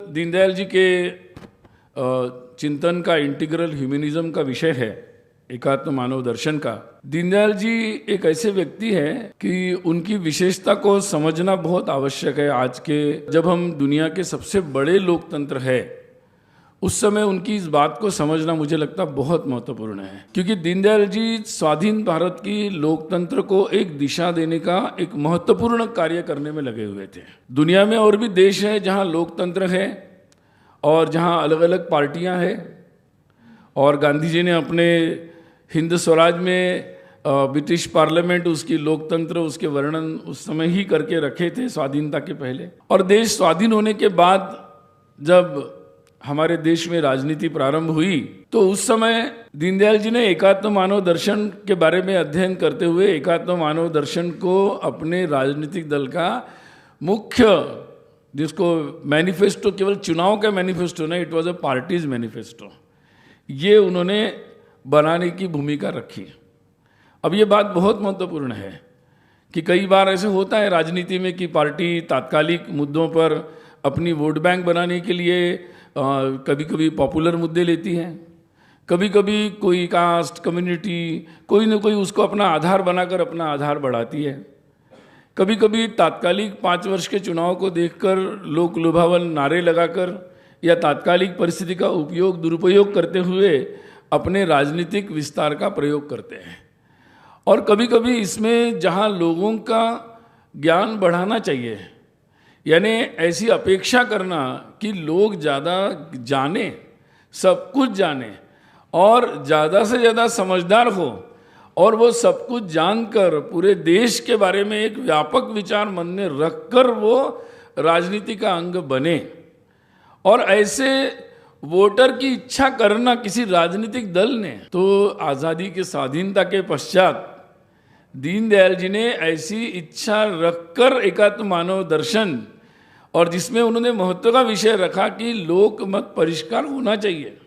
दीनदयाल जी के चिंतन का इंटीग्रल ह्यूमनिज्म का विषय है, एकात्म मानव दर्शन का। दीनदयाल जी एक ऐसे व्यक्ति हैं कि उनकी विशेषता को समझना बहुत आवश्यक है। आज के जब हम दुनिया के सबसे बड़े लोकतंत्र है, उस समय उनकी इस बात को समझना मुझे लगता बहुत महत्वपूर्ण है, क्योंकि दीनदयाल जी स्वाधीन भारत की लोकतंत्र को एक दिशा देने का एक महत्वपूर्ण कार्य करने में लगे हुए थे। दुनिया में और भी देश हैं जहां लोकतंत्र है और जहां अलग अलग पार्टियां हैं, और गांधी जी ने अपने हिंद स्वराज में ब्रिटिश पार्लियामेंट, उसकी लोकतंत्र, उसके वर्णन उस समय ही करके रखे थे स्वाधीनता के पहले। और देश स्वाधीन होने के बाद जब हमारे देश में राजनीति प्रारंभ हुई तो उस समय दीनदयाल जी ने एकात्म मानव दर्शन के बारे में अध्ययन करते हुए एकात्म मानव दर्शन को अपने राजनीतिक दल का मुख्य, जिसको मैनिफेस्टो, केवल चुनाव का मैनिफेस्टो नहीं, it was a parties manifesto, ये उन्होंने बनाने की भूमिका रखी। अब ये बात बहुत महत्वपूर्ण है कि कई बार ऐसे होता है राजनीति में कि पार्टी तात्कालिक मुद्दों पर अपनी वोट बैंक बनाने के लिए कभी कभी पॉपुलर मुद्दे लेती हैं, कभी कभी कोई कास्ट, कम्युनिटी, कोई ना कोई उसको अपना आधार बनाकर अपना आधार बढ़ाती है। कभी कभी तात्कालिक 5 वर्ष के चुनाव को देखकर लोक लुभावन नारे लगाकर या तात्कालिक परिस्थिति का दुरुपयोग करते हुए अपने राजनीतिक विस्तार का प्रयोग करते हैं। और कभी कभी इसमें जहां लोगों का ज्ञान बढ़ाना चाहिए, यानी ऐसी अपेक्षा करना कि लोग ज़्यादा जाने, सब कुछ जाने और ज़्यादा से ज़्यादा समझदार हो, और वो सब कुछ जानकर पूरे देश के बारे में एक व्यापक विचार मन में रखकर वो राजनीति का अंग बने। और ऐसे वोटर की इच्छा करना किसी राजनीतिक दल ने, तो आज़ादी के स्वाधीनता के पश्चात दीनदयाल जी ने ऐसी इच्छा रखकर एकात्म मानव दर्शन, और जिसमें उन्होंने महत्व का विषय रखा कि लोक मत परिष्कार होना चाहिए।